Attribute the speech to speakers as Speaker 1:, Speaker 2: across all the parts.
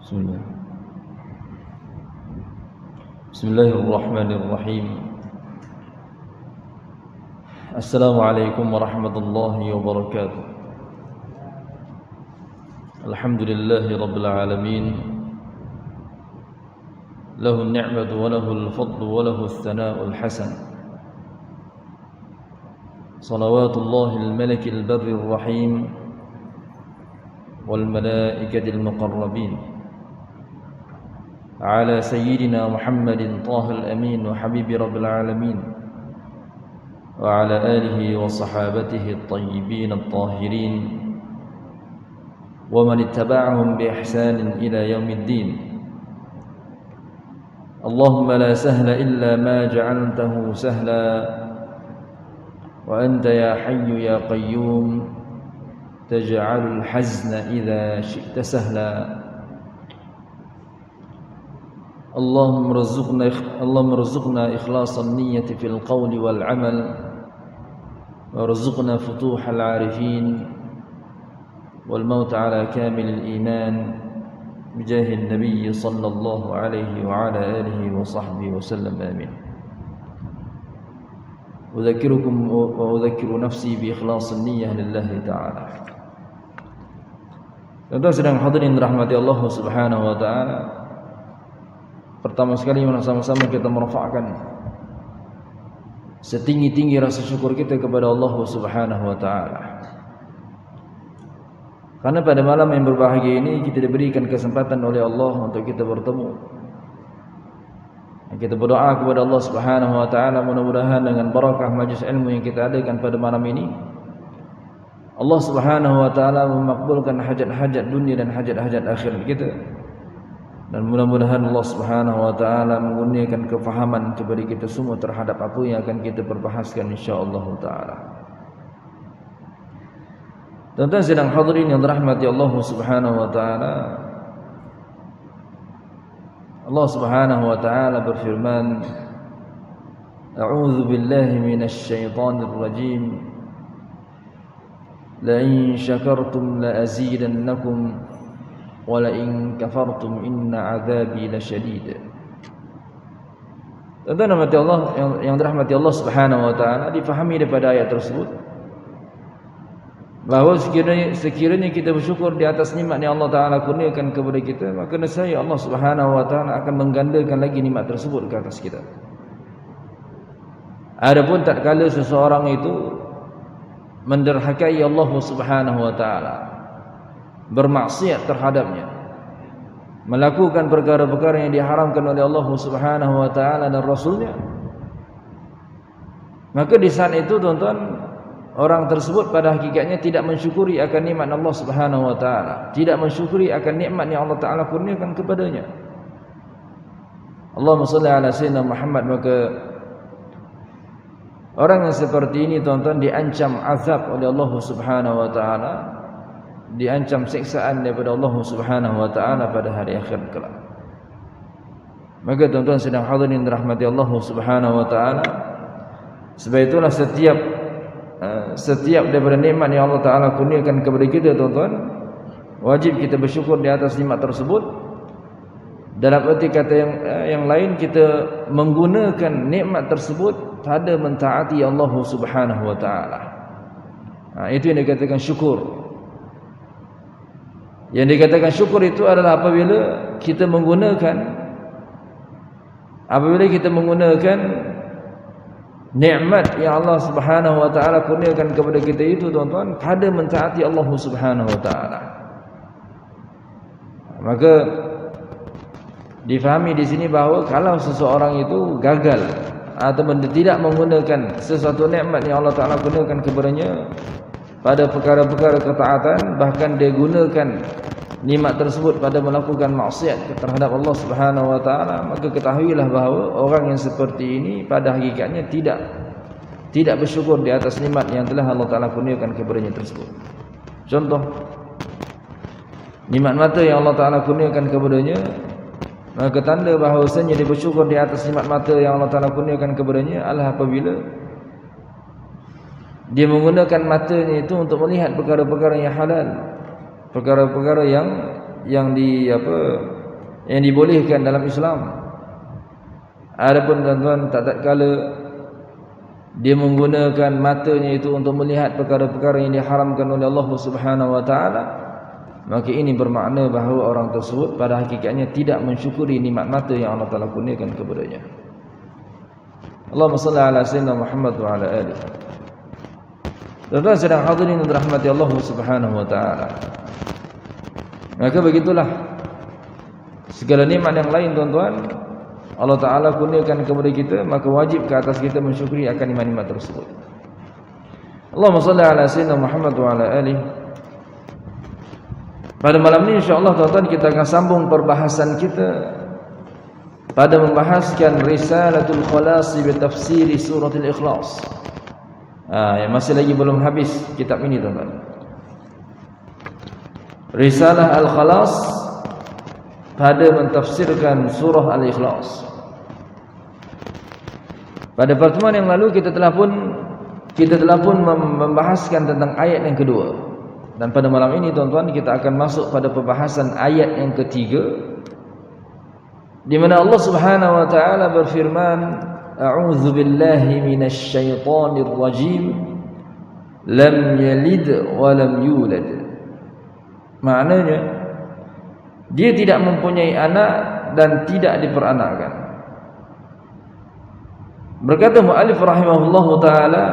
Speaker 1: Bismillah. Bismillahirrahmanirrahim. Assalamualaikum warahmatullahi wabarakatuh. Alhamdulillahi rabbil alamin. Lahu an-ni'matu wa lahu al-fadlu wa lahu ath-thana'u al-hasan. Salawatullahi al-maliki al-barri ar-rahim wal malaikati al-muqarrabin. على سيدنا محمد طه الأمين وحبيب رب العالمين وعلى آله وصحابته الطيبين الطاهرين ومن اتبعهم بإحسان إلى يوم الدين. اللهم لا سهل إلا ما جعلته سهلا وأنت يا حي يا قيوم تجعل الحزن إذا شئت سهلا. اللهم ارزقنا إخلاص النية في القول والعمل وارزقنا فتوح العارفين والموت على كامل الإيمان بجاه النبي صلى الله عليه وعلى آله وصحبه وسلم آمين. أذكركم وأذكر نفسي بإخلاص النية لله تعالى. Tuan-tuan sedang hadirin rahmati Allah Subhanahu wa taala. Pertama sekali sama-sama kita merafa'kan setinggi-tinggi rasa syukur kita kepada Allah Subhanahu wa taala. Karena pada malam yang berbahagia ini kita diberikan kesempatan oleh Allah untuk kita bertemu. Kita berdoa kepada Allah Subhanahu wa taala mudah-mudahan dengan barakah majlis ilmu yang kita adakan pada malam ini, Allah Subhanahu wa taala memakbulkan hajat-hajat dunia dan hajat-hajat akhirat kita. Dan mudah-mudahan Allah Subhanahu wa taala mengurniakan kefahaman kepada kita semua terhadap apa yang akan kita berbahaskan insyaallah taala. Tuan-tuan sedang hadirin yang dirahmati Allah Subhanahu wa taala. Allah Subhanahu wa taala berfirman, A'udzu billahi minasy syaithanir rajim. La in syakartum la azidannakum walain kafartum inna azabi lasyadid. Tuan-tuan rahmati Allah yang dirahmati Allah Subhanahu wa taala, difahami daripada ayat tersebut bahawa sekiranya kita bersyukur di atas nikmat yang Allah taala kurniakan kepada kita, maka nescaya Allah Subhanahu wa taala akan menggandakan lagi nikmat tersebut ke atas kita. Adapun tatkala seseorang itu menderhakai Allah Subhanahu wa taala, bermaksiat terhadapnya, melakukan perkara-perkara yang diharamkan oleh Allah Subhanahu wa taala dan Rasulnya, maka di saat itu tuan-tuan, orang tersebut pada hakikatnya tidak mensyukuri akan nikmat Allah Subhanahu wa taala, tidak mensyukuri akan nikmat yang Allah taala kurniakan kepadanya. Allahumma shalli ala sayyidina Muhammad. Maka orang yang seperti ini tuan-tuan diancam azab oleh Allah Subhanahu wa taala, diancam siksaan daripada Allah Subhanahu wa taala pada hari akhir kelak. Maka tuan-tuan sedang hadirin dirahmati Allah Subhanahu wa taala, sebab itulah setiap daripada nikmat yang Allah taala kurniakan kepada kita tuan-tuan, wajib kita bersyukur di atas nikmat tersebut. Dalam erti kata yang lain, kita menggunakan nikmat tersebut pada mentaati Allah Subhanahu wa taala. Itu yang dikatakan syukur. Yang dikatakan syukur itu adalah apabila kita menggunakan nikmat yang Allah Subhanahu wa taala kurniakan kepada kita itu tuan-tuan pada mentaati Allah Subhanahu wa taala. Maka difahami di sini bahawa kalau seseorang itu gagal atau tidak menggunakan sesuatu nikmat yang Allah taala kurniakan kepadanya pada perkara-perkara ketaatan, bahkan dia gunakan nikmat tersebut pada melakukan maksiat terhadap Allah Subhanahu wa taala, maka ketahuilah bahawa orang yang seperti ini pada hakikatnya tidak bersyukur di atas nikmat yang telah Allah taala kurniakan kepadanya tersebut. Contoh, nikmat mata yang Allah taala kurniakan kepadanya, maka tanda bahawasanya dia bersyukur di atas nikmat mata yang Allah taala kurniakan kepadanya adalah apabila dia menggunakan matanya itu untuk melihat perkara-perkara yang halal, perkara-perkara yang yang dibolehkan dalam Islam. Adapun tuan-tuan, tak kala dia menggunakan matanya itu untuk melihat perkara-perkara yang diharamkan oleh Allah Subhanahu wa taala, maka ini bermakna bahawa orang tersebut pada hakikatnya tidak mensyukuri nikmat mata yang Allah Taala kurniakan kepadanya. Allahumma salli ala sayyidina Muhammad wa ala alihi. Tuan-tuan sedang hadirin dan rahmati Allah Subhanahu wa taala. Maka begitulah segala nikmat yang lain tuan-tuan Allah Ta'ala kurniakan kepada kita, maka wajib ke atas kita mensyukuri akan nikmat-nikmat tersebut. Allahumma salli ala sayyidina Muhammad wa ala alihi. Pada malam ini insyaAllah tuan-tuan kita akan sambung perbahasan kita pada membahaskan Risalatul Khalasi bi tafsiri suratul Ikhlas. Yang masih lagi belum habis kitab ini tuan-tuan. Risalah Al-Khalas pada mentafsirkan surah Al-Ikhlas. Pada pertemuan yang lalu kita telah pun membahaskan tentang ayat yang kedua. Dan pada malam ini tuan-tuan kita akan masuk pada pembahasan ayat yang ketiga, di mana Allah Subhanahu wa taala berfirman, A'udzu billahi minasy syaithanir rajim. Lam yalid wa lam yulad. Maknanya dia tidak mempunyai anak dan tidak diperanakkan. Berkata mu'allif rahimahullahu ta'ala,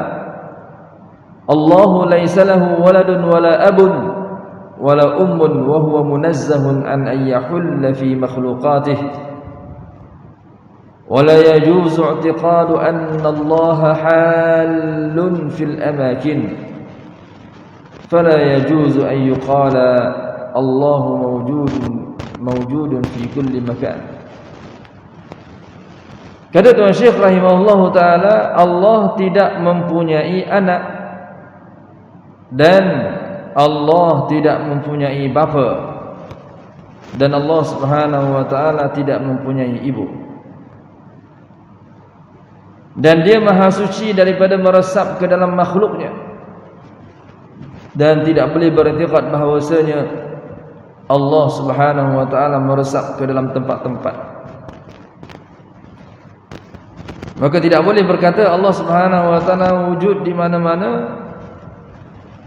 Speaker 1: Allahu laysa lahu waladun wala abun wala ummun wa huwa munazzahun an ayyahulla fi makhluqatih wala yajuzu i'tiqadu anna Allaha halun fil amakin fala yajuzu an yuqala Allahu mawjudun fi kulli makan. Kata Tuan Syekh rahimahullahu ta'ala, Allah tidak mempunyai anak dan Allah tidak mempunyai bapa, dan Allah Subhanahu wa ta'ala tidak mempunyai ibu, dan dia maha suci daripada meresap ke dalam makhluknya, dan tidak boleh beriktikad bahawasanya Allah Subhanahu wa ta'ala meresap ke dalam tempat-tempat. Maka tidak boleh berkata Allah Subhanahu wa ta'ala wujud di mana-mana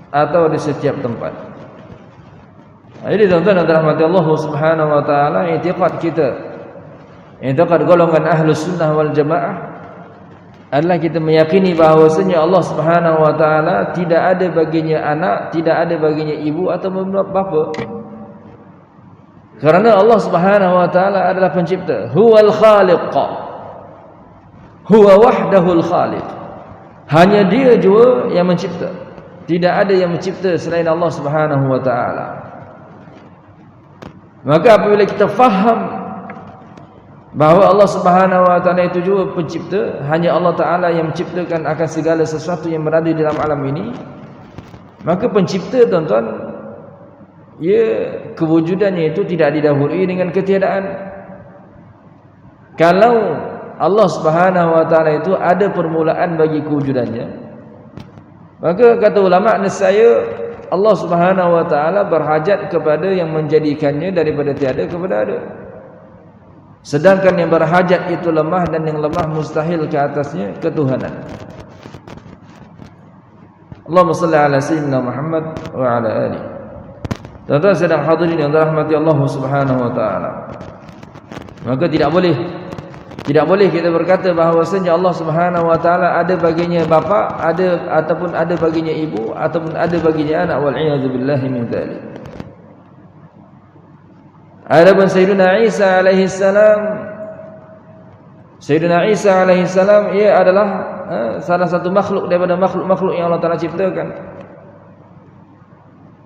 Speaker 1: atau di setiap tempat. Jadi tuan-tuan dan rahmati Allah Subhanahu wa ta'ala, i'tiqad kita, i'tiqad golongan Ahlus Sunnah wal Jamaah adalah kita meyakini bahawasanya Allah Subhanahu wa ta'ala tidak ada baginya anak, tidak ada baginya ibu atau bapa. Kerana Allah Subhanahu wa ta'ala adalah pencipta. Huwal khaliq, huwa wahdahul khaliq. Hanya dia jua yang mencipta. Tidak ada yang mencipta selain Allah Subhanahu wa ta'ala. Maka apabila kita faham bahawa Allah Subhanahu wa ta'ala itu juga pencipta, hanya Allah Ta'ala yang menciptakan akan segala sesuatu yang berada di dalam alam ini, maka pencipta tuan-tuan, kewujudannya itu tidak didahului dengan ketiadaan. Kalau Allah Subhanahu wa ta'ala itu ada permulaan bagi kewujudannya, maka kata ulama, nescaya Allah Subhanahu wa ta'ala berhajat kepada yang menjadikannya daripada tiada kepada ada. Sedangkan yang berhajat itu lemah, dan yang lemah mustahil ke atasnya ketuhanan. Allahumma salli ala sayyidina Muhammad wa ala alihi. Tuan-tuan sedang hadirin yang dirahmati Allah Subhanahu wa ta'ala, maka tidak boleh kita berkata bahawasanya Allah Subhanahu wa ta'ala ada baginya bapa, ataupun ada baginya ibu, ataupun ada baginya anak, wal iyadzu billahi min dzalik. Adapun Sayyidina Isa alaihi salam, ia adalah salah satu makhluk daripada makhluk-makhluk yang Allah Ta'ala ciptakan.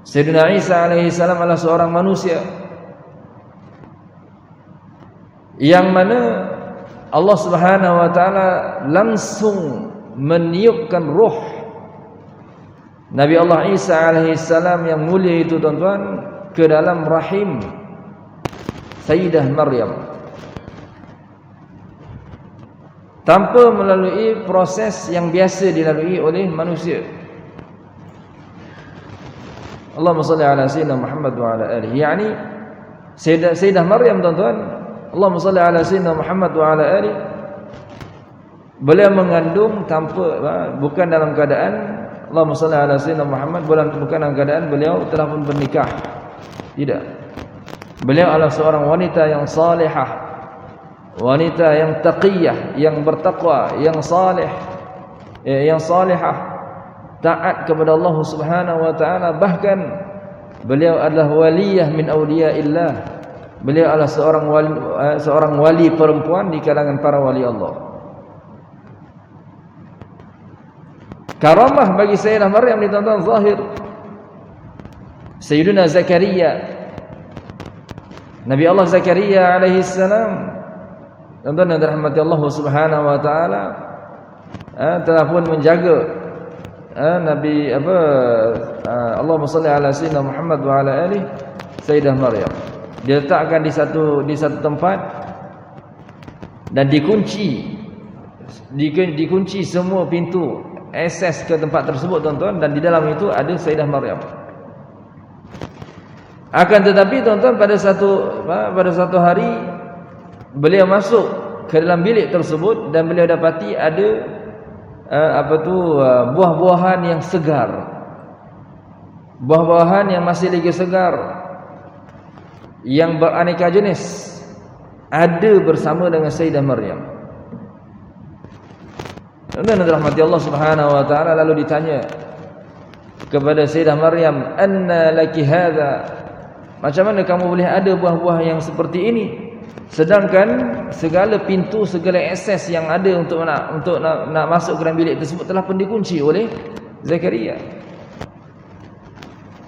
Speaker 1: Sayyidina Isa alaihi salam adalah seorang manusia yang mana Allah Subhanahu wa ta'ala langsung meniupkan ruh Nabi Allah Isa alaihi salam yang mulia itu tuan-tuan ke dalam rahim Sayyidah Maryam, tanpa melalui proses yang biasa dilalui oleh manusia. Allahumma salli ala sayyidina Muhammad wa ala alihi. Yani Sayyidah Maryam tuan-tuan, Allahumma salli ala sayyidina Muhammad wa ala ali. Beliau mengandung tanpa bukan dalam keadaan Allahumma salli ala sayyidina Muhammad bukan dalam keadaan beliau telah pun bernikah. Tidak. Beliau adalah seorang wanita yang salihah, wanita yang taqiyah, yang bertakwa, yang salih, yang salihah, taat kepada Allah Subhanahu wa taala. Bahkan beliau adalah waliyah min awliyaillah. Beliau adalah seorang wali perempuan di kalangan para wali Allah. Karamah bagi Sayyidah Maryam ditonton zahir. Sayyidina Zakaria, Nabi Allah Zakaria alaihi salam, tuan-tuan yang dirahmati Allah Subhanahu wa taala, telah pun menjaga Nabi Allahumma salli ala sayyidina Muhammad wa ala alihi Sayyidah Maryam. Diletakkan di satu tempat dan dikunci semua pintu akses ke tempat tersebut tuan-tuan, dan di dalam itu ada Sayyidah Maryam. Akan tetapi tuan-tuan, pada satu hari beliau masuk ke dalam bilik tersebut dan beliau dapati ada buah-buahan yang segar. Buah-buahan yang masih lagi segar, yang beraneka jenis, ada bersama dengan Sayyidah Maryam. Dan rahmati Allah Subhanahu wa taala, lalu ditanya kepada Sayyidah Maryam, "Anna laki hadza?" Macam mana kamu boleh ada buah-buah yang seperti ini, sedangkan segala pintu, segala akses yang ada untuk nak masuk ke dalam bilik tersebut telah pun dikunci oleh Zakaria.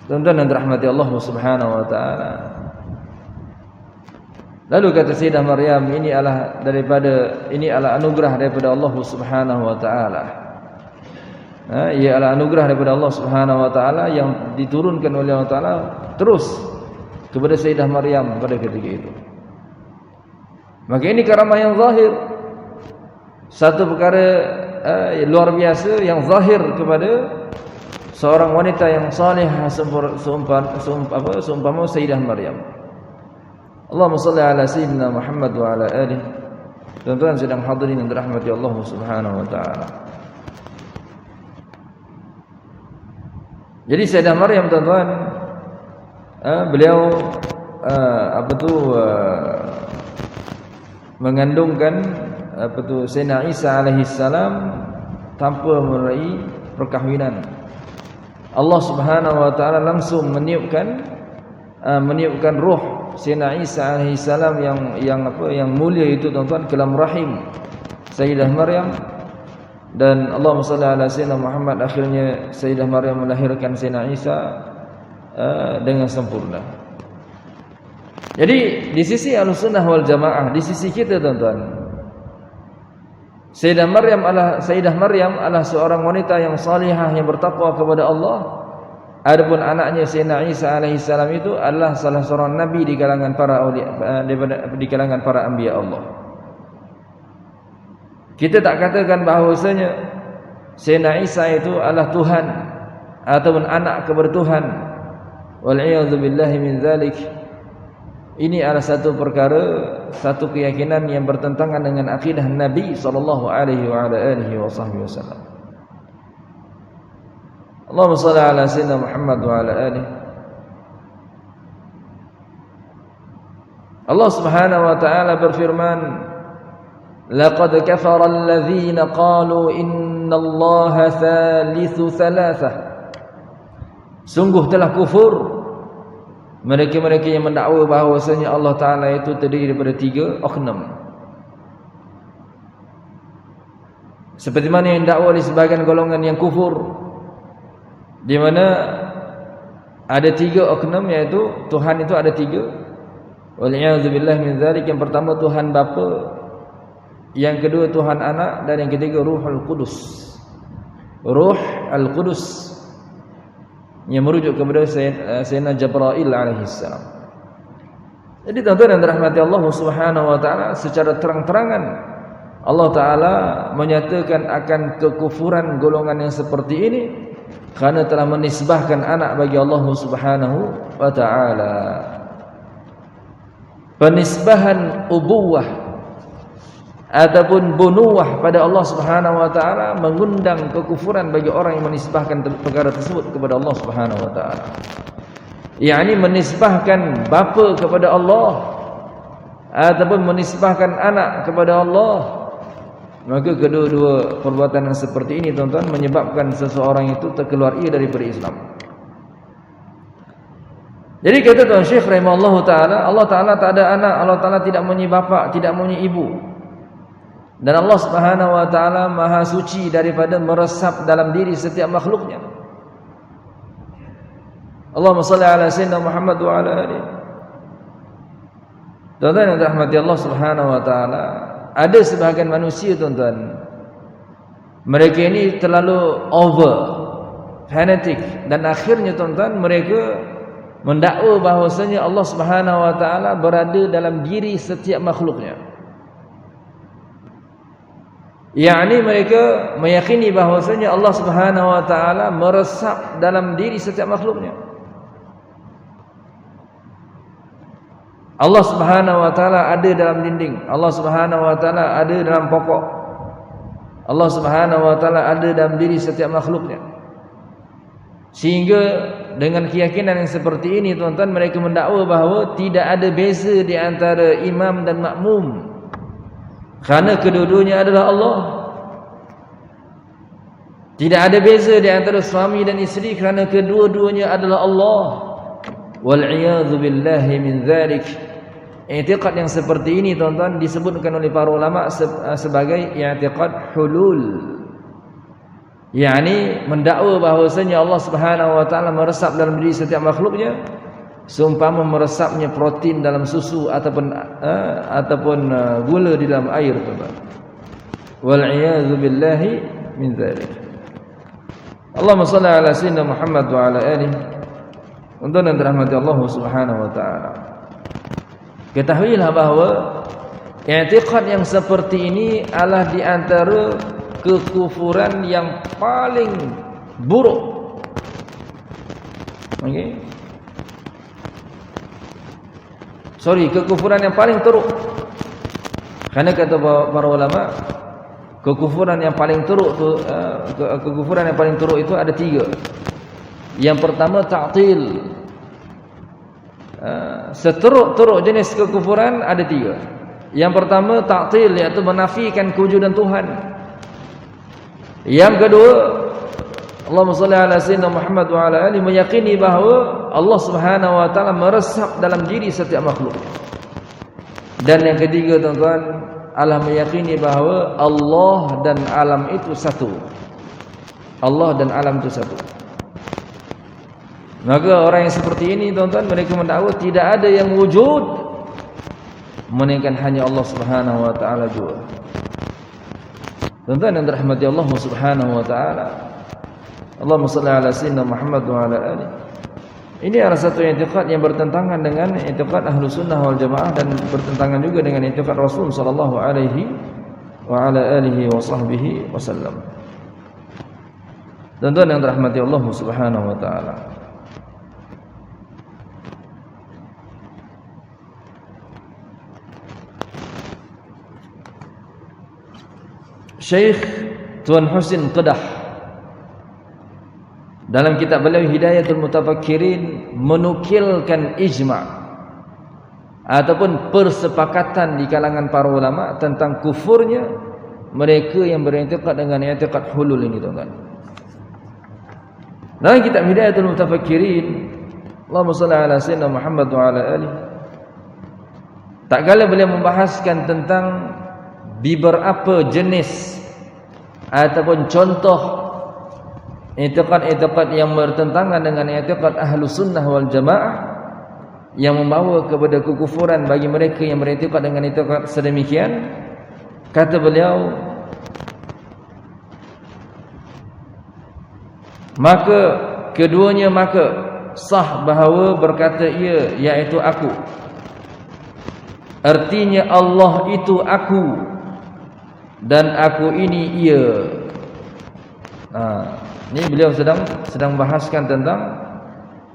Speaker 1: Tuan-tuan yang dirahmati Allah Subhanahu wa taala. Lalu kata Sayyidah Maryam, ini adalah anugerah daripada Allah Subhanahu wa taala. Ia adalah anugerah daripada Allah Subhanahu wa taala yang diturunkan oleh Allah taala terus kepada Sayyidah Maryam pada ketika itu. Maka ini karamah yang zahir, satu perkara luar biasa yang zahir kepada seorang wanita yang salihah seumpama Sayyidah Maryam. Allahumma salli ala sayyidina Muhammad wa ala alihi. Tuan-tuan sedang hadirin yang dirahmati Allah Subhanahu wa taala. Jadi Sayyidah Maryam tuan-tuan, beliau mengandungkan Sayyidina Isa alaihi salam tanpa melalui perkahwinan. Allah Subhanahu wa taala langsung meniupkan roh Sayyidina Isa alaihi salam yang mulia itu tuan-tuan ke dalam rahim Sayyidah Maryam, dan Allahumma salli ala sayyidina Muhammad, akhirnya Sayyidah Maryam melahirkan Sayyidina Isa dengan sempurna. Jadi di sisi Ahlussunnah wal Jamaah, di sisi kita tuan-tuan, Sayyidah Maryam adalah seorang wanita yang salihah, yang bertakwa kepada Allah. Adapun anaknya Sayyidina Isa alaihi salam itu adalah salah seorang nabi di kalangan para anbiya Allah. Kita tak katakan bahawasanya Sayyidina Isa itu adalah Tuhan ataupun anak kepada Tuhan. Wal'iyadzu billahi min dzalik. Ini adalah satu perkara, satu keyakinan yang bertentangan dengan akidah Nabi sallallahu alaihi wa ala alihi wasallam. Allahumma shalli ala sayyidina Muhammad wa ala alihi. Allah Subhanahu wa taala berfirman, "Laqad kafara alladhina qalu innallaha thalithu thalathah." Sungguh telah kufur mereka-mereka yang mendakwa bahawasanya Allah Ta'ala itu terdiri daripada 3 oknum. Seperti mana yang dakwa di sebahagian golongan yang kufur, di mana ada 3 oknum, iaitu Tuhan itu ada 3. Wal'iyadzubillah min dzalik. Yang pertama Tuhan Bapa, yang kedua Tuhan Anak, dan yang ketiga Ruhul Qudus. Ruh Al-Qudus yang merujuk kepada Sayyidina Jibril alaihi salam. Jadi tuan-tuan yang dirahmati Allah Subhanahu wa taala, secara terang-terangan Allah taala menyatakan akan kekufuran golongan yang seperti ini kerana telah menisbahkan anak bagi Allah Subhanahu wa taala. penisbahan ubuwah ataupun bunuwah pada Allah Subhanahu wa taala mengundang kekufuran bagi orang yang menisbahkan perkara tersebut kepada Allah Subhanahu wa taala. Yakni menisbahkan bapa kepada Allah ataupun menisbahkan anak kepada Allah. Maka kedua-dua perbuatan yang seperti ini tuan-tuan menyebabkan seseorang itu terkeluar ia daripada Islam. Jadi kata Tuan Syekh rahimahullah ta'ala, Allah Ta'ala tak ada anak, Allah Ta'ala tidak mempunyai bapa, tidak mempunyai ibu. Dan Allah Subhanahu wa ta'ala maha suci daripada meresap dalam diri setiap makhluknya. Allahumma salli ala sayyidina Muhammad wa ala alihi. Tuan-tuan yang dirahmati Allah Subhanahu wa ta'ala, ada sebahagian manusia tuan-tuan, mereka ini terlalu over fanatik, dan akhirnya tuan-tuan mereka mendakwa bahawasanya Allah Subhanahu wa taala berada dalam diri setiap makhluknya. Yakni mereka meyakini bahawasanya Allah Subhanahu wa taala meresap dalam diri setiap makhluknya. Allah Subhanahu wa taala ada dalam dinding, Allah Subhanahu wa taala ada dalam pokok, Allah Subhanahu wa taala ada dalam diri setiap makhluknya. Sehingga dengan keyakinan yang seperti ini tuan-tuan, mereka mendakwa bahawa tidak ada beza di antara imam dan makmum, kerana kedua-duanya adalah Allah. Tidak ada beza di antara suami dan isteri, kerana kedua-duanya adalah Allah. Wal'iyadzu billahi min dzalik. I'tiqad yang seperti ini tuan-tuan disebutkan oleh para ulama sebagai i'tiqad hulul. Yakni mendakwa bahawasanya Allah Subhanahu wa taala meresap dalam diri setiap makhluknya seumpama meresapnya protein dalam susu ataupun gula di dalam air, tuan-tuan. Wal a'yadzu billahi min dzalik. Allahumma shalli ala sayyidina Muhammad wa ala alihi. Untuk yang dirahmati Allah Subhanahu wa taala, ketahuilah bahawa i'tiqad yang seperti ini adalah di antara kekufuran yang paling buruk. Okey. Kekufuran yang paling teruk. Kerana kata para ulama, kekufuran yang paling teruk tu, kekufuran yang paling teruk itu ada 3. Yang pertama ta'til. Seteruk-teruk jenis kekufuran ada 3. Yang pertama ta'til, iaitu menafikan kewujudan Tuhan. Yang kedua, Allahumma shalli ala sayyidina Muhammad wa ala alihi, meyakini bahawa Allah Subhanahu wa taala meresap dalam diri setiap makhluk. Dan yang ketiga tuan-tuan, adalah meyakini bahawa Allah dan alam itu satu. Allah dan alam itu satu. Maka orang yang seperti ini tuan-tuan, mereka mendakwa tidak ada yang wujud melainkan hanya Allah Subhanahu wa taala jua. Tuan-tuan yang dirahmati Allah Subhanahu wa taala, Allahumma shalli ala sayyidina Muhammad wa ala alihi. Ini adalah satu i'tiqad yang bertentangan dengan i'tiqad Ahlus Sunnah wal Jamaah, dan bertentangan juga dengan i'tiqad Rasul sallallahu alaihi wa ala alihi wa sahbihi wasallam. Tuan-tuan yang dirahmati Allah Subhanahu wa taala, Syekh Tuan Husin Kedah dalam kitab beliau Hidayatul Mutafakkirin menukilkan ijma' ataupun persepakatan di kalangan para ulama tentang kufurnya mereka yang beriktikad dengan i'tiqad hulul ini, tuan-tuan. Dalam kitab Hidayatul Mutafakkirin, Allahumma shalli ala sayyidina Muhammad wa ala alihi, tak kala beliau membahaskan tentang beberapa jenis ataupun contoh i'tiqad-i'tiqad yang bertentangan dengan i'tiqad Ahlus Sunnah wal Jamaah yang membawa kepada kekufuran bagi mereka yang beriktikad dengan i'tiqad sedemikian. Kata beliau, maka keduanya sah bahawa berkata ia, iaitu aku. Artinya Allah itu aku dan aku ini ia. Ini beliau sedang bahaskan tentang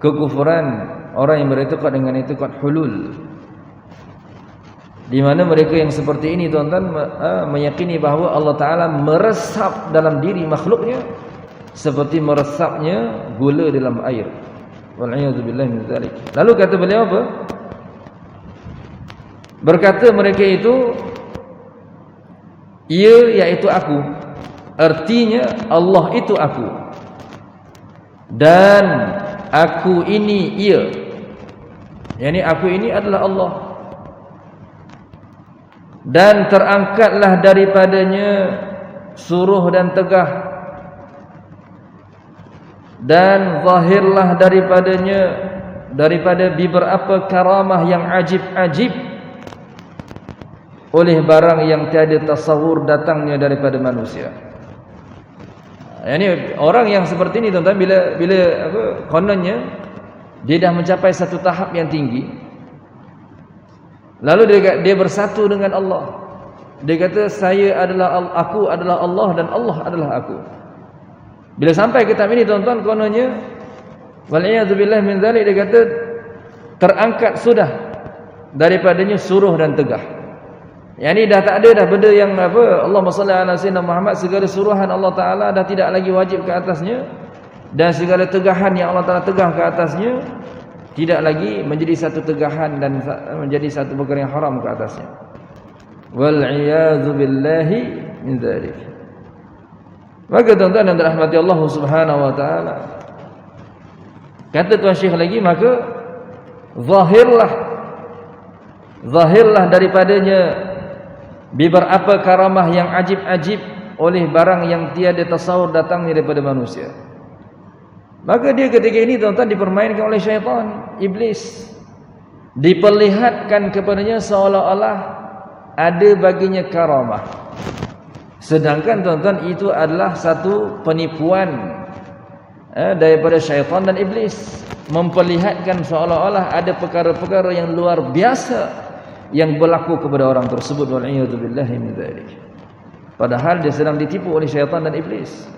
Speaker 1: kekufuran orang yang beriktikad dengan i'tiqad hulul. Di mana mereka yang seperti ini tuan-tuan meyakini bahawa Allah Ta'ala meresap dalam diri makhluknya seperti meresapnya gula dalam air. Wal'iyadzubillahi min dzalik. Lalu kata beliau apa? Berkata mereka itu, ia iaitu aku. Artinya Allah itu aku. Dan aku ini ia. Yani aku ini adalah Allah. Dan terangkatlah daripadanya suruh dan tegah, dan zahirlah daripada beberapa karamah yang ajib-ajib oleh barang yang tiada tasawur datangnya daripada manusia. Yani orang yang seperti ini tuan-tuan, bila kononnya dia dah mencapai satu tahap yang tinggi, lalu dia bersatu dengan Allah. Dia kata aku adalah Allah dan Allah adalah aku. Bila sampai ke tahap ini tuan-tuan, kononnya wal'iyadzubillah min dzalik, dia kata terangkat sudah daripadanya suruh dan tegah. Yang ni dah tak ada dah benda yang Allahumma salli ala sayyidina Muhammad, segala suruhan Allah Ta'ala dah tidak lagi wajib ke atasnya, dan segala tegahan yang Allah Ta'ala tegah ke atasnya tidak lagi menjadi satu tegahan dan menjadi satu perkara yang haram ke atasnya. Wal'iyadzu billahi min dzalik. Maka tuan-tuan yang dirahmati Allah Subhanahu wa taala, kata tuan Syekh lagi, maka zahirlah daripadanya beberapa karamah yang ajib-ajib oleh barang yang tiada tasawur datangnya daripada manusia. Maka dia ketika ini tuan-tuan dipermainkan oleh syaitan, iblis. Diperlihatkan kepadanya seolah-olah ada baginya karamah. Sedangkan tuan-tuan itu adalah satu penipuan daripada syaitan dan iblis, memperlihatkan seolah-olah ada perkara-perkara yang luar biasa yang berlaku kepada orang tersebut. Wal'iyadzubillahi min dzalik. Padahal dia sedang ditipu oleh syaitan dan iblis.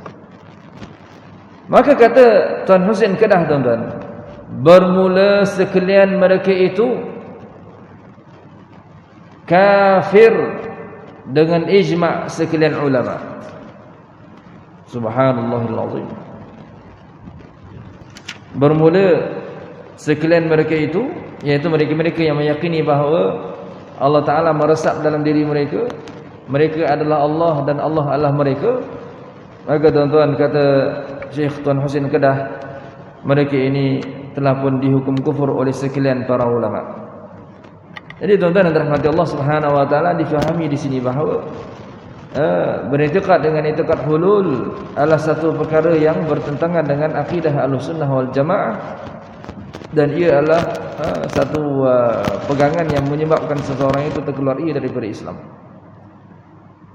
Speaker 1: Maka kata Tuan Husain Kedah tuan-tuan, bermula sekalian mereka itu kafir dengan ijma' sekalian ulama. Subhanallahil azim. Bermula sekalian mereka itu, iaitu mereka-mereka yang meyakini bahawa Allah Ta'ala meresap dalam diri mereka, mereka adalah Allah dan Allah adalah mereka. Maka tuan-tuan, kata Syekh Tuan Husain Kedah, mereka ini telah pun dihukum kufur oleh sekalian para ulama. Jadi tuan-tuan yang dirahmati Allah Subhanahu wa taala, difahami di sini bahawa beriktikad dengan i'tiqad hulul adalah satu perkara yang bertentangan dengan akidah Ahlussunnah wal Jamaah, dan ia adalah satu pegangan yang menyebabkan seseorang itu terkeluar ia daripada Islam.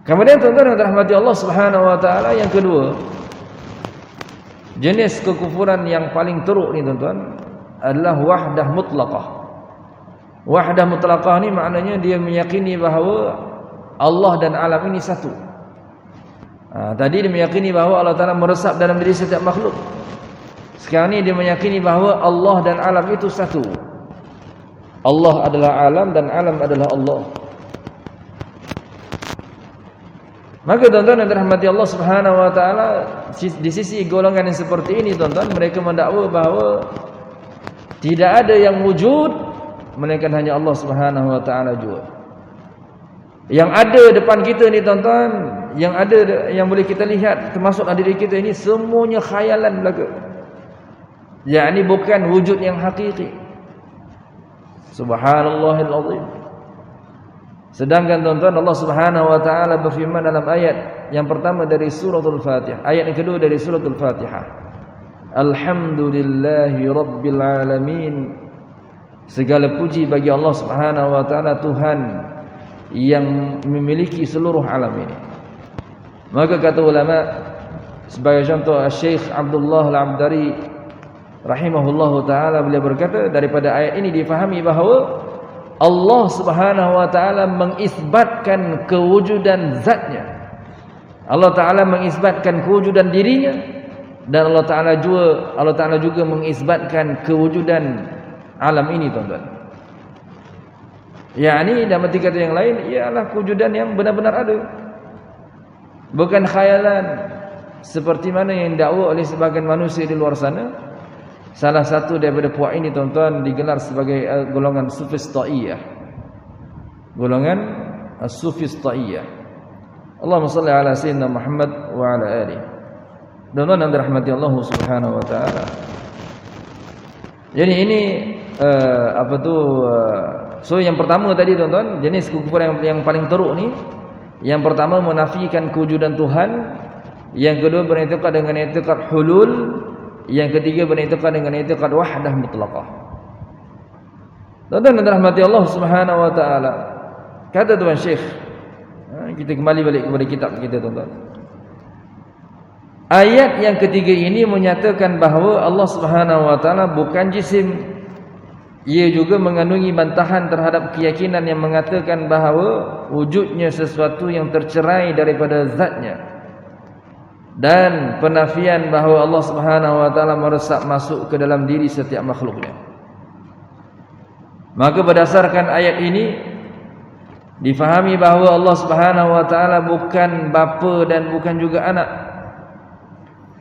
Speaker 1: Kemudian tuan-tuan yang dirahmati Allah Subhanahu wa taala, yang kedua, jenis kekufuran yang paling teruk ni tuan-tuan adalah wahdah mutlaqah. Wahdah mutlaqah ni maknanya dia meyakini bahawa Allah dan alam ini satu. Tadi dia meyakini bahawa Allah Ta'ala meresap dalam diri setiap makhluk. Sekarang ni dia meyakini bahawa Allah dan alam itu satu. Allah adalah alam dan alam adalah Allah. Maka tuan-tuan yang dirahmati Allah Subhanahu wa taala, di sisi golongan yang seperti ini tuan-tuan, mereka mendakwa bahawa tidak ada yang wujud melainkan hanya Allah Subhanahu wa taala jua. Yang ada depan kita ni tuan-tuan, yang ada yang boleh kita lihat termasuk diri kita ini, semuanya khayalan belaka. Yakni bukan wujud yang hakiki. Subhanallahil azim. Sedangkan tuan-tuan, Allah Subhanahu wa taala berfirman dalam ayat yang pertama dari suratul Fatihah, ayat yang kedua dari suratul Fatihah, Alhamdulillahi rabbil alamin. Segala puji bagi Allah Subhanahu wa taala, Tuhan yang memiliki seluruh alam ini. Maka kata ulama, sebagai contoh Syekh Abdullah Al-Abdari rahimahullahu taala, beliau berkata daripada ayat ini difahami bahawa Allah Subhanahu wa taala mengisbatkan kewujudan zatnya. Allah Taala mengisbatkan kewujudan dirinya, dan Allah Taala juga mengisbatkan kewujudan alam ini tuan-tuan. yakni dalam arti kata yang lain ialah kewujudan yang benar-benar ada, bukan khayalan seperti mana yang didakwa oleh sebagian manusia di luar sana. Salah satu daripada puak ini tuan-tuan digelar sebagai golongan Sufista'iyah, golongan Sufista'iyah. Allahumma salli ala sayyidina Muhammad wa ala alihi. Tuan-tuan yang dirahmati Allah Subhanahu wa taala. Jadi ini so yang pertama tadi tuan-tuan, jenis kekufuran yang paling teruk ni, yang pertama menafikan kewujudan Tuhan, yang kedua beriktikad dengan i'tiqad hulul, yang ketiga beriktikad dengan i'tiqad wahdah mutlaqah. Tuan-tuan yang dirahmati Allah Subhanahu wa taala, kata Tuan Syekh, kita kembali balik kepada kitab kita tuan-tuan. Ayat yang ketiga ini menyatakan bahawa Allah Subhanahu wa taala bukan jisim. Ia juga mengandungi bantahan terhadap keyakinan yang mengatakan bahawa wujudnya sesuatu yang tercerai daripada zatnya, dan penafian bahawa Allah Subhanahu wa taala meresap masuk ke dalam diri setiap makhluknya. Maka berdasarkan ayat ini difahami bahawa Allah Subhanahu wa taala bukan bapa dan bukan juga anak.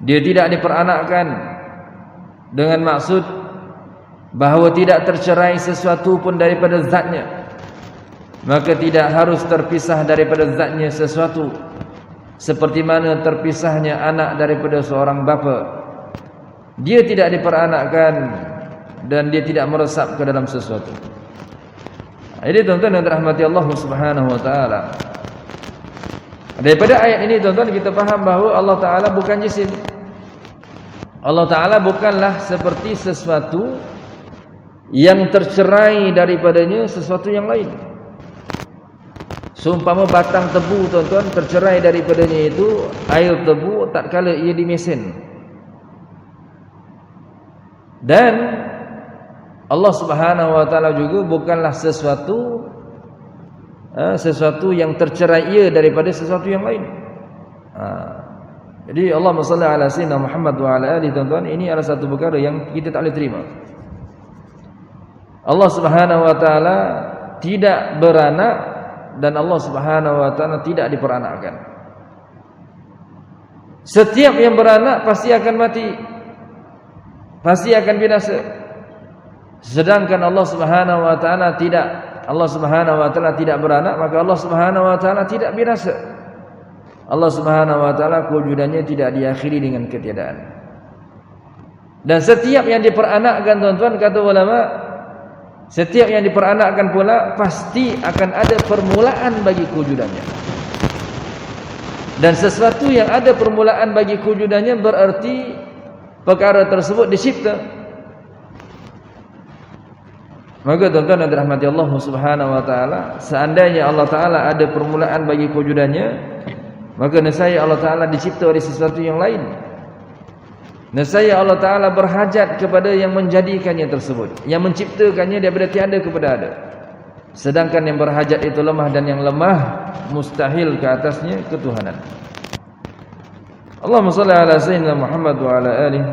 Speaker 1: Dia tidak diperanakkan dengan maksud bahawa tidak tercerai sesuatu pun daripada zatnya. Maka tidak harus terpisah daripada zatnya sesuatu, seperti mana terpisahnya anak daripada seorang bapa. Dia tidak diperanakkan dan dia tidak meresap ke dalam sesuatu. Jadi tuan-tuan yang dirahmati Allah Subhanahu wa taala, daripada ayat ini tuan-tuan kita faham bahawa Allah taala bukan jisim. Allah taala bukanlah seperti sesuatu yang tercerai daripadanya sesuatu yang lain. Seumpama batang tebu tuan-tuan tercerai daripadanya itu air tebu tatkala ia di mesin. Dan Allah Subhanahu wa taala juga bukanlah sesuatu yang tercerai ia daripada sesuatu yang lain. Jadi Allahumma salli ala sayyidina Muhammad wa ala alihi tuan-tuan, ini adalah satu perkara yang kita tak boleh terima. Allah Subhanahu wa taala tidak beranak dan Allah Subhanahu wa taala tidak diperanakkan. Setiap yang beranak pasti akan mati, pasti akan binasa. Sedangkan Allah Subhanahu wa taala tidak. Allah Subhanahu wa taala tidak beranak, maka Allah Subhanahu wa taala tidak binasa. Allah Subhanahu wa taala kewujudannya tidak diakhiri dengan ketiadaan. Dan setiap yang diperanakkan tuan-tuan, kata ulama, setiap yang diperanakkan pula pasti akan ada permulaan bagi kewujudannya. Dan sesuatu yang ada permulaan bagi kewujudannya berarti perkara tersebut dicipta. Maka tuan-tuan yang dirahmati Allah Subhanahu wa taala, seandainya Allah taala ada permulaan bagi kewujudannya, maka nescaya Allah taala dicipta oleh sesuatu yang lain. Nescaya Allah taala berhajat kepada yang menjadikannya tersebut, yang menciptakannya daripada tiada kepada ada. Sedangkan yang berhajat itu lemah, dan yang lemah mustahil ke atasnya ketuhanan. Allahumma salli ala sayyidina Muhammad wa ala alihi.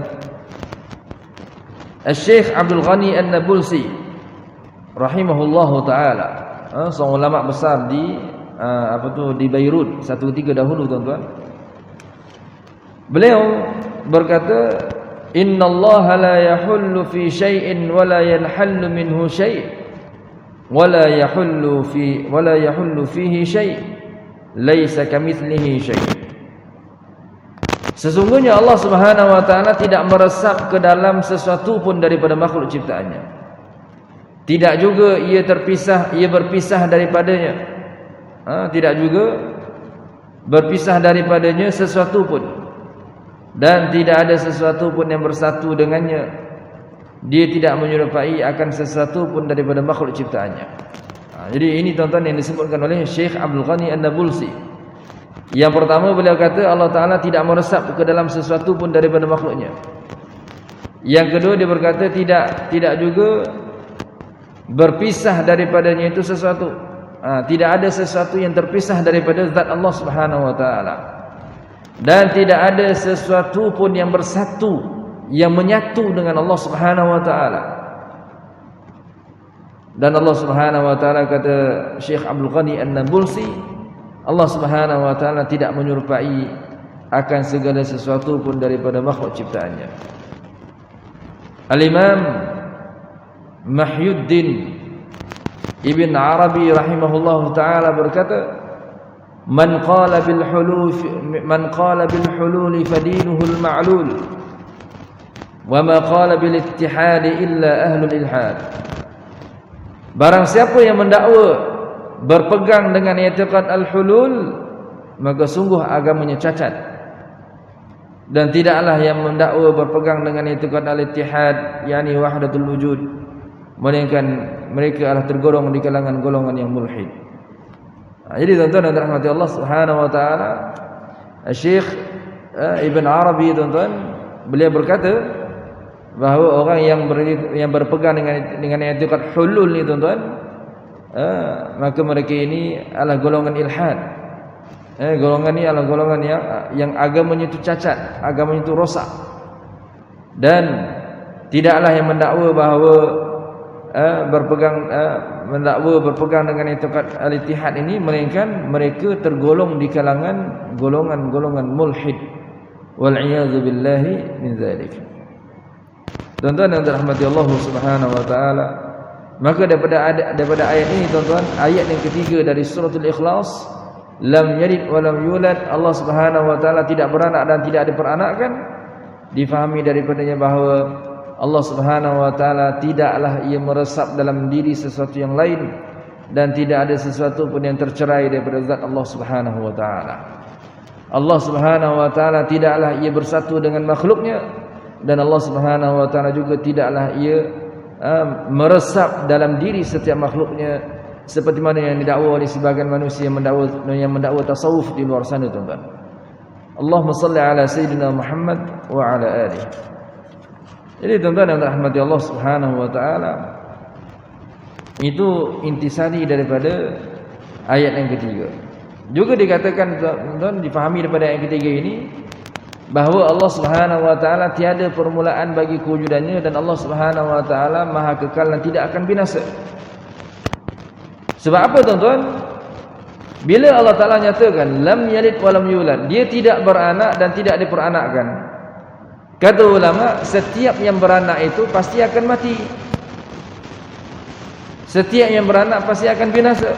Speaker 1: Al-Syekh Abdul Ghani An-Nabulsi rahimahullahu taala, seorang ulama besar di di Beirut satu ketika dahulu tuan-tuan. Beliau berkata, innallaha la yahullu fi syai'in wa la yanhallu minhu syai' wa la yahullu fihi syai' laisa kamitslihi syai'. Sesungguhnya Allah Subhanahu wa taala tidak meresap ke dalam sesuatu pun daripada makhluk ciptaannya. Tidak juga ia berpisah daripadanya. Tidak juga berpisah daripadanya sesuatu pun, dan tidak ada sesuatu pun yang bersatu dengannya. Dia tidak menyerupai akan sesuatu pun daripada makhluk ciptaannya. Jadi ini tuan-tuan yang disebutkan oleh Syekh Abdul Ghani An-Nabulsi. Yang pertama beliau kata Allah taala tidak meresap ke dalam sesuatu pun daripada makhluknya. Yang kedua dia berkata tidak juga berpisah daripadanya itu sesuatu. Tidak ada sesuatu yang terpisah daripada zat Allah Subhanahu wa taala. Dan tidak ada sesuatu pun yang bersatu, yang menyatu dengan Allah Subhanahu wa taala. Dan Allah Subhanahu wa taala, kata Syekh Abdul Ghani An-Nabulsi, Allah Subhanahu wa taala tidak menyerupai akan segala sesuatu pun daripada makhluk ciptaannya. Al-Imam Mahyuddin Ibn Arabi rahimahullahu taala berkata, Man qala bil hulul fadinuhu al-ma'lul, wa ma qala bil ittihad illa ahlul ilhad. Barang siapa yang mendakwa berpegang dengan i'tiqad al-hulul, maka sungguh agamanya cacat. Dan tidaklah yang mendakwa berpegang dengan i'tiqad al-ittihad, yakni wahdatul wujud, melainkan mereka adalah tergolong di kalangan golongan yang mulhid. Jadi tuan-tuan dan rahmati Allah Subhanahu wa taala, Syekh Ibn Arabi, tuan-tuan, beliau berkata bahawa orang yang berpegang dengan i'tiqad hulul ni, tuan-tuan, maka mereka ini adalah golongan ilhad. Golongan ini adalah golongan yang agamanya itu cacat, agamanya itu rosak. Dan tidaklah yang mendakwa bahawa berpegang dengan i'tiqad al-ittihad ini, melainkan mereka tergolong di kalangan golongan-golongan mulhid. Wal iyadzu billahi min zalik. Tuan-tuan yang dirahmati Allah Subhanahu wa taala, maka daripada ayat ini, tuan-tuan, ayat yang ketiga dari suratul Ikhlas, lam yalid wa lam yulad, Allah Subhanahu wa taala tidak beranak dan tidak diperanakkan, difahami daripadanya bahawa Allah Subhanahu wa taala tidaklah ia meresap dalam diri sesuatu yang lain, dan tidak ada sesuatu pun yang tercerai daripada zat Allah Subhanahu wa taala. Allah Subhanahu wa taala tidaklah ia bersatu dengan makhluknya, dan Allah Subhanahu wa taala juga tidaklah ia meresap dalam diri setiap makhluknya, seperti mana yang didakwa oleh sebagian manusia yang mendakwa tasawuf di luar sana, tuan-tuan. Allahumma salli ala sayyidina Muhammad wa ala alihi. Jadi tuan-tuan yang dirahmati Allah Subhanahu wa taala, itu intisari daripada ayat yang ketiga. Juga dikatakan, tuan-tuan, difahami daripada ayat ketiga ini bahawa Allah Subhanahu wa taala tiada permulaan bagi kewujudannya, dan Allah Subhanahu wa taala maha kekal dan tidak akan binasa. Sebab apa, tuan-tuan? Bila Allah taala nyatakan lam yalid wa lam yulad, dia tidak beranak dan tidak diperanakkan, kata ulama, setiap yang beranak itu pasti akan mati. Setiap yang beranak pasti akan binasa.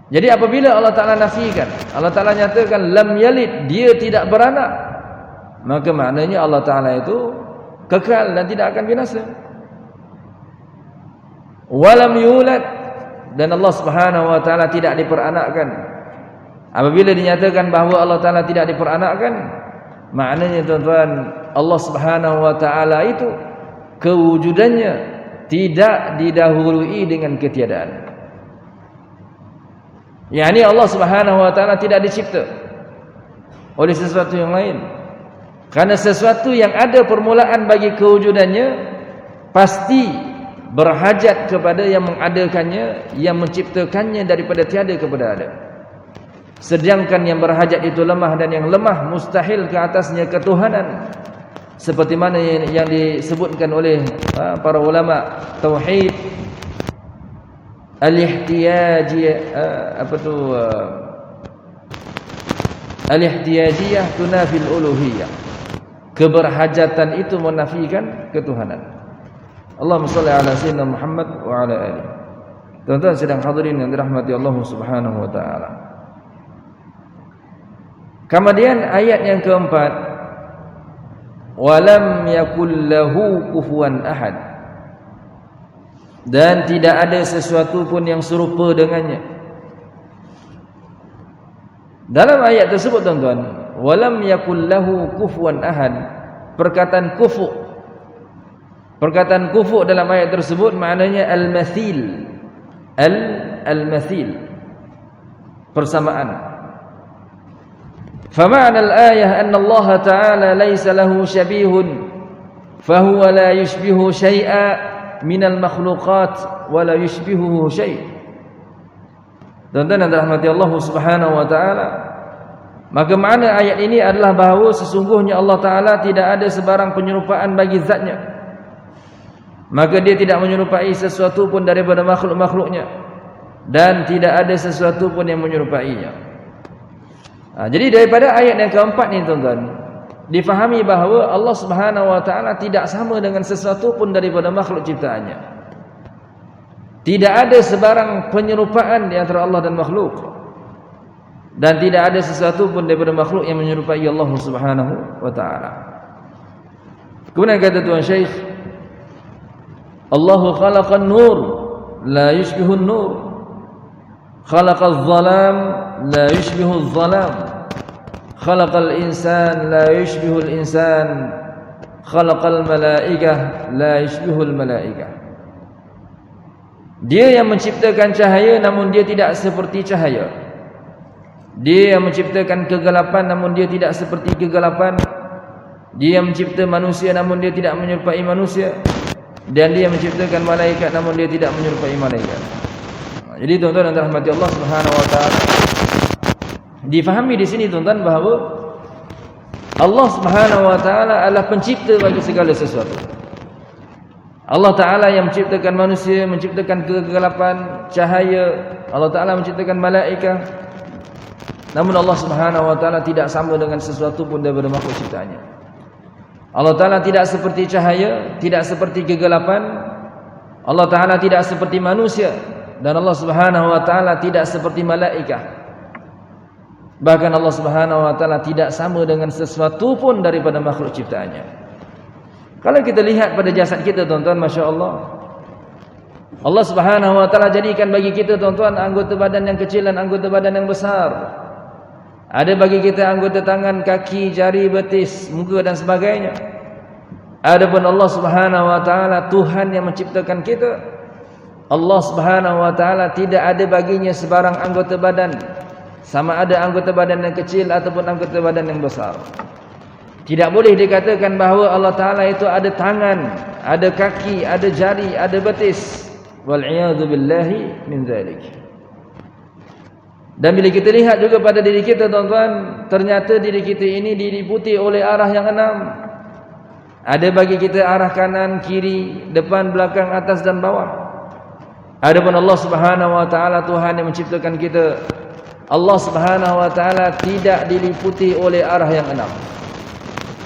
Speaker 1: Jadi apabila Allah Ta'ala nafikan, Allah Ta'ala nyatakan lam yalid, dia tidak beranak, maka maknanya Allah Ta'ala itu kekal dan tidak akan binasa. Walam yulad, dan Allah Subhanahu wa Ta'ala tidak diperanakkan. Apabila dinyatakan bahawa Allah Ta'ala tidak diperanakkan, maknanya, tuan-tuan, Allah Subhanahu wa Ta'ala itu kewujudannya tidak didahului dengan ketiadaan. Yani Allah Subhanahu wa taala tidak dicipta oleh sesuatu yang lain. Karena sesuatu yang ada permulaan bagi kewujudannya pasti berhajat kepada yang mengadakannya, yang menciptakannya daripada tiada kepada ada. Sedangkan yang berhajat itu lemah, dan yang lemah mustahil ke atasnya ketuhanan. Seperti mana yang disebutkan oleh para ulama tauhid, al-ihtiyajiyah tunafil uluhiyah. Keberhajatan itu menafikan ketuhanan. Allahumma shalli ala sayyidina Muhammad wa ala alihi. Tuan-tuan sedang hadirin yang dirahmati Allah Subhanahu wa taala. Kemudian ayat yang keempat, walam yakul lahu kufuwan ahad, dan tidak ada sesuatu pun yang serupa dengannya. Dalam ayat tersebut, tuan-tuan, walam yakul lahu kufuwan ahad, perkataan kufu. Perkataan kufu dalam ayat tersebut maknanya al-mathil. Al-mathil, persamaan. Fama'na al-ayah anna Allah Ta'ala laysa lahu syabihun, fahuwa la yushbihu syai'a minal makhluqat wa la yushbihuhu syai'. Tuan-tuan yang dirahmati Allah Subhanahu wa taala, maka makna ayat ini adalah bahawa sesungguhnya Allah Ta'ala tidak ada sebarang penyerupaan bagi zatnya. maka dia tidak menyerupai sesuatu pun daripada makhluk-makhluknya, dan tidak ada sesuatu pun yang menyerupainya. Jadi daripada ayat yang keempat ni tuan-tuan, difahami bahawa Allah Subhanahu wa taala tidak sama dengan sesuatu pun daripada makhluk ciptaannya. Tidak ada sebarang penyerupaan di antara Allah dan makhluk, dan tidak ada sesuatu pun daripada makhluk yang menyerupai Allah Subhanahu wa taala. Kemudian kata Tuan Syekh, Allahu khalaqan nur la yushbihu an-nur, khalaqal zalam la yushbihu az-zalam, khalaqal insan la yushbihu al-insan, khalaqal malaikah la yushbihu al-malaikah. Dia yang menciptakan cahaya namun dia tidak seperti cahaya. Dia yang menciptakan kegelapan namun dia tidak seperti kegelapan. Dia yang mencipta manusia namun dia tidak menyerupai manusia. Dan dia menciptakan malaikat namun dia tidak menyerupai malaikat. Jadi tuan-tuan dan rahmati Allah Subhanahu wa taala, difahami di sini tuan-tuan bahawa Allah Subhanahu wa taala adalah pencipta bagi segala sesuatu. Allah Taala yang menciptakan manusia, menciptakan kegelapan, cahaya. Allah Taala menciptakan malaikat. Namun Allah Subhanahu wa taala tidak sama dengan sesuatu pun daripada makhluk ciptaannya. Allah Taala tidak seperti cahaya, tidak seperti kegelapan. Allah Taala tidak seperti manusia, dan Allah Subhanahu wa taala tidak seperti malaikat. Bahkan Allah Subhanahu wa taala tidak sama dengan sesuatu pun daripada makhluk ciptaannya. Kalau kita lihat pada jasad kita tuan-tuan, masya-Allah, Allah Subhanahu wa taala jadikan bagi kita tuan-tuan anggota badan yang kecil dan anggota badan yang besar. Ada bagi kita anggota tangan, kaki, jari, betis, muka dan sebagainya. Adapun Allah Subhanahu wa taala Tuhan yang menciptakan kita, Allah Subhanahu wa taala tidak ada baginya sebarang anggota badan, sama ada anggota badan yang kecil ataupun anggota badan yang besar. Tidak boleh dikatakan bahawa Allah Ta'ala itu ada tangan, ada kaki, ada jari, ada betis. Wal'iyadhu billahi min dhalik. Dan bila kita lihat juga pada diri kita tuan-tuan, ternyata diri kita ini diliputi oleh arah yang 6. Ada bagi kita arah kanan, kiri, depan, belakang, atas dan bawah. Adapun Allah Subhanahu wa taala Tuhan yang menciptakan kita, Allah Subhanahu wa taala tidak diliputi oleh arah yang 6.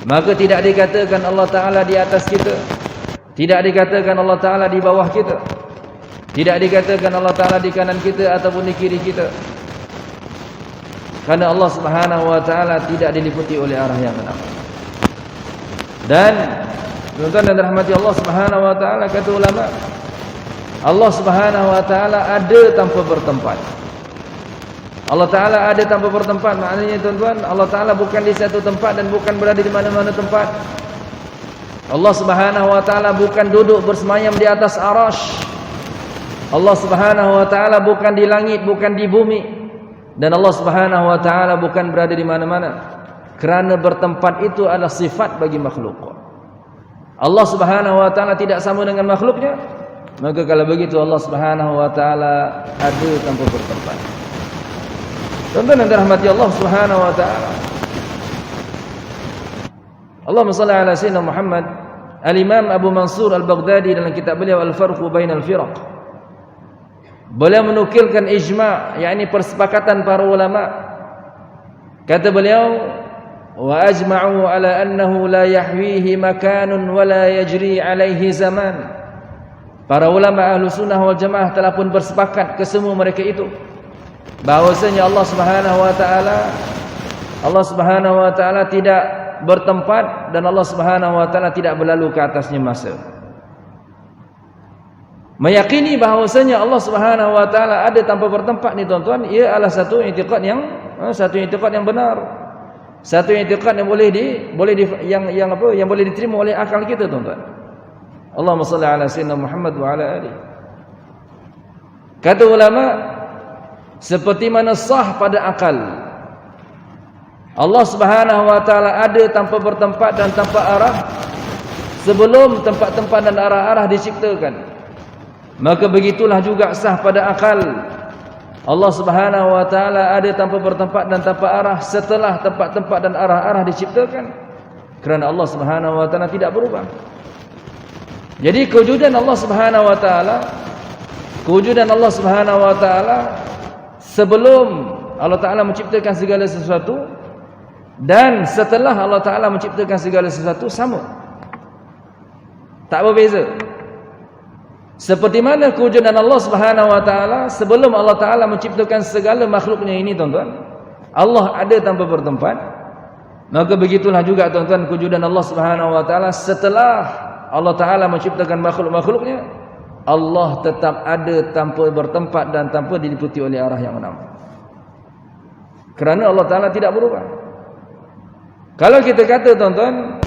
Speaker 1: Maka tidak dikatakan Allah Ta'ala di atas kita, tidak dikatakan Allah Ta'ala di bawah kita, tidak dikatakan Allah Ta'ala di kanan kita ataupun di kiri kita. Karena Allah Subhanahu wa taala tidak diliputi oleh arah yang 6. Dan tuan-tuan dan rahmati Allah Subhanahu wa taala, kata ulama, Allah Subhanahu wa taala ada tanpa bertempat. Allah Ta'ala ada tanpa bertempat. Maknanya tuan-tuan, Allah Ta'ala bukan di satu tempat dan bukan berada di mana-mana tempat. Allah Subhanahu wa taala bukan duduk bersemayam di atas arasy. Allah Subhanahu wa taala bukan di langit, bukan di bumi. Dan Allah Subhanahu wa taala bukan berada di mana-mana. Kerana bertempat itu adalah sifat bagi makhluk. Allah Subhanahu wa taala tidak sama dengan makhluknya. Maka kalau begitu Allah Subhanahu wa taala ada tanpa bertempat. Tuan-tuan dan rahmati Allah Subhanahu wa taala, Allahumma salli ala sayyidina Muhammad. Al-Imam Abu Mansur Al-Baghdadi dalam kitab beliau Al-Farqu Bainal Firaq, beliau menukilkan ijma', yakni persepakatan para ulama. Kata beliau, wa ajma'u ala annahu la yahwihi makanun wa la yajri alaihi zaman. Para ulama Ahlus Sunnah wal Jamaah telah pun bersepakat kesemua mereka itu bahwasanya Allah Subhanahu wa taala tidak bertempat dan Allah Subhanahu wa taala tidak berlalu ke atasnya masa. Meyakini bahwasanya Allah Subhanahu wa taala ada tanpa bertempat ni tuan-tuan, ia adalah satu i'tiqad yang benar. Satu i'tiqad yang boleh diterima oleh akal kita tuan-tuan. Allahumma salli ala sayyidina Muhammad wa ala alihi. Kata ulama, seperti mana sah pada akal Allah Subhanahu wa taala ada tanpa bertempat dan tanpa arah sebelum tempat-tempat dan arah-arah diciptakan, maka begitulah juga sah pada akal Allah Subhanahu wa taala ada tanpa bertempat dan tanpa arah setelah tempat-tempat dan arah-arah diciptakan, kerana Allah Subhanahu wa taala tidak berubah. Jadi kewujudan Allah Subhanahu wa taala, kewujudan Allah Subhanahu wa taala sebelum Allah taala menciptakan segala sesuatu dan setelah Allah taala menciptakan segala sesuatu sama. Tak berbeza. Seperti mana kewujudan Allah Subhanahu wa taala sebelum Allah taala menciptakan segala makhluknya ini, tuan-tuan, Allah ada tanpa bertempat. Maka begitulah juga, tuan-tuan, kewujudan Allah Subhanahu wa taala setelah Allah taala menciptakan makhluk-makhluknya, Allah tetap ada tanpa bertempat dan tanpa diliputi oleh arah yang enam. Kerana Allah taala tidak berubah. Kalau kita kata, tuan-tuan,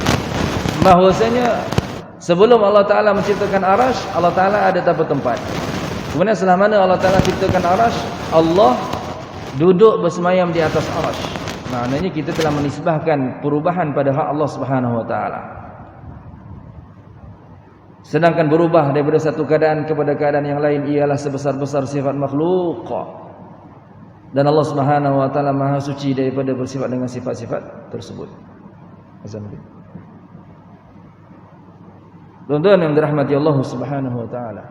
Speaker 1: bahwasanya sebelum Allah taala menciptakan arasy, Allah taala ada tanpa tempat. Kemudian selama mana Allah taala ciptakan arasy, Allah duduk bersemayam di atas arasy. Maknanya kita telah menisbahkan perubahan pada hak Allah Subhanahu wa taala. Sedangkan berubah daripada satu keadaan kepada keadaan yang lain ialah sebesar-besar sifat makhluk. Dan Allah Subhanahu wa taala Maha suci daripada bersifat dengan sifat-sifat tersebut. Azan. Tuan-tuan yang dirahmati Allah Subhanahu wa taala.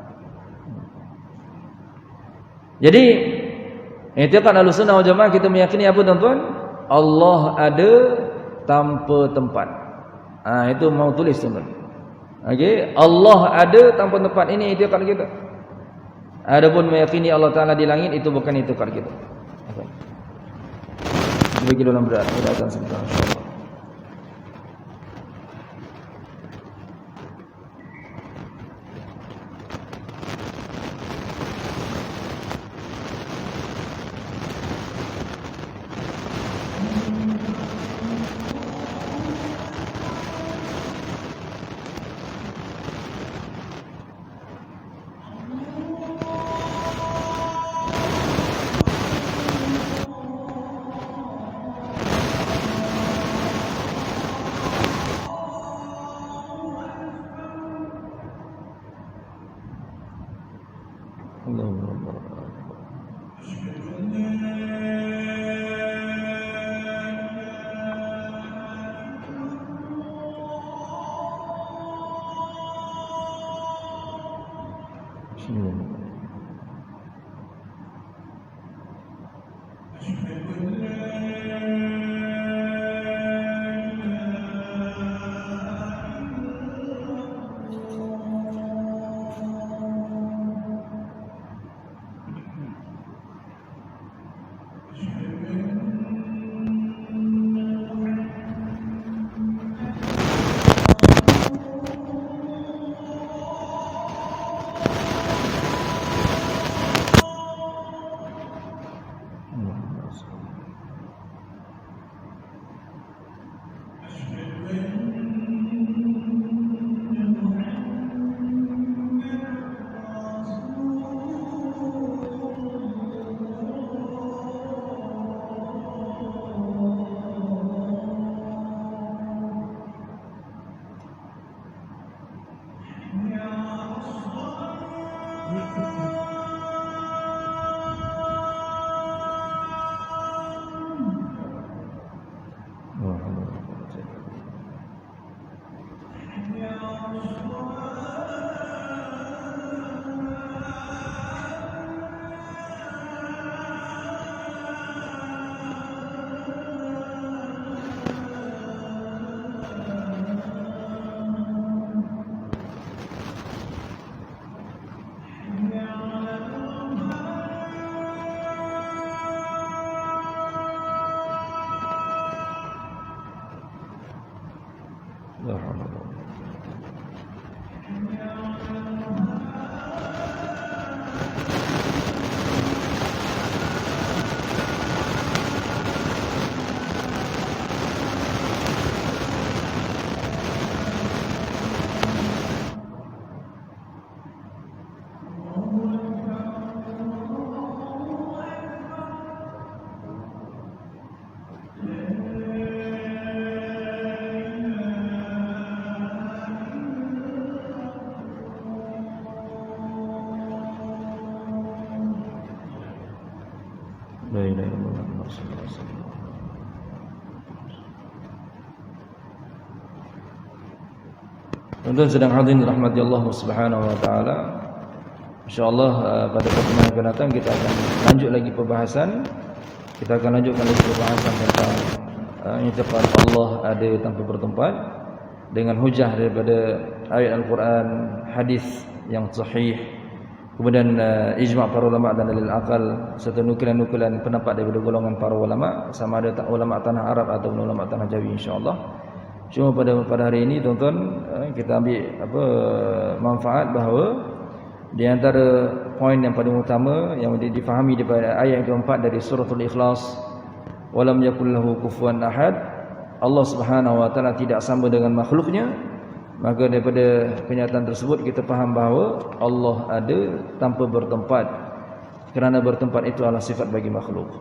Speaker 1: Jadi, i'tiqad Ahlussunnah wal Jamaah kita meyakini apa, tuan-tuan? Allah ada tanpa tempat. Itu mau tulis, tuan-tuan. Okey, Allah ada tanpa tempat, ini i'tiqad kita. Adapun meyakini Allah taala di langit, itu bukan i'tiqad kita. Bagi dalam berat, kita akan sebentar insya-Allah. La ilaha illallah Rasulullah sallallahu alaihi wasallam. Tuan-tuan sedang hadirin rahmati Allah Subhanahu wa taala. Insyaallah pada pertemuan yang akan datang kita akan lanjut lagi pembahasan. Kita akan lanjutkan lagi pembahasan tentang intifat Allah ada tanpa bertempat dengan hujah daripada ayat Al-Quran, hadis yang sahih, kemudian ijma' para ulama dan dalil akal serta nukilan-nukilan pendapat daripada golongan para ulama, sama ada ulama tanah Arab ataupun ulama tanah Jawi insyaallah. Cuma pada hari ini tuan-tuan kita ambil manfaat bahawa di antara poin yang paling utama yang difahami daripada ayat yang keempat dari suratul Ikhlas, walam yakul lahu kufuwan ahad, Allah Subhanahu wa taala tidak sama dengan makhluknya. Maka daripada kenyataan tersebut kita faham bahawa Allah ada tanpa bertempat, kerana bertempat itu adalah sifat bagi makhluk.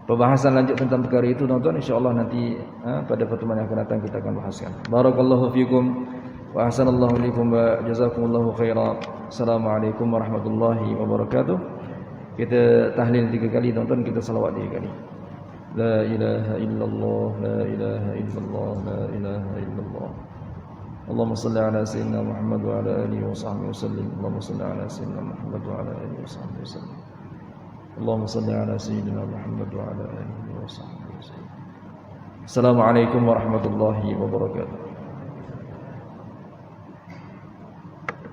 Speaker 1: Pembahasan lanjut tentang perkara itu tuan-tuan insya-Allah nanti pada pertemuan yang akan datang kita akan bahaskan. Barakallahu fikum wa ahsanallahu ilaikum wa jazakumullahu khairan. Assalamualaikum warahmatullahi wabarakatuh. Kita tahlil 3 kali tuan-tuan, kita salawat 3 kali. La ilaha illallah, la ilaha illallah, la ilaha illallah. Allahumma salli ala sayyidina Muhammad wa ala alihi wa sahbihi wasallim. Allahumma salli ala sayyidina Muhammad wa ala alihi wa sahbihi wasallim. Allahumma salli ala sayyidina Muhammad wa ala alihi wa sahbihi wasallam. Assalamualaikum warahmatullahi wabarakatuh.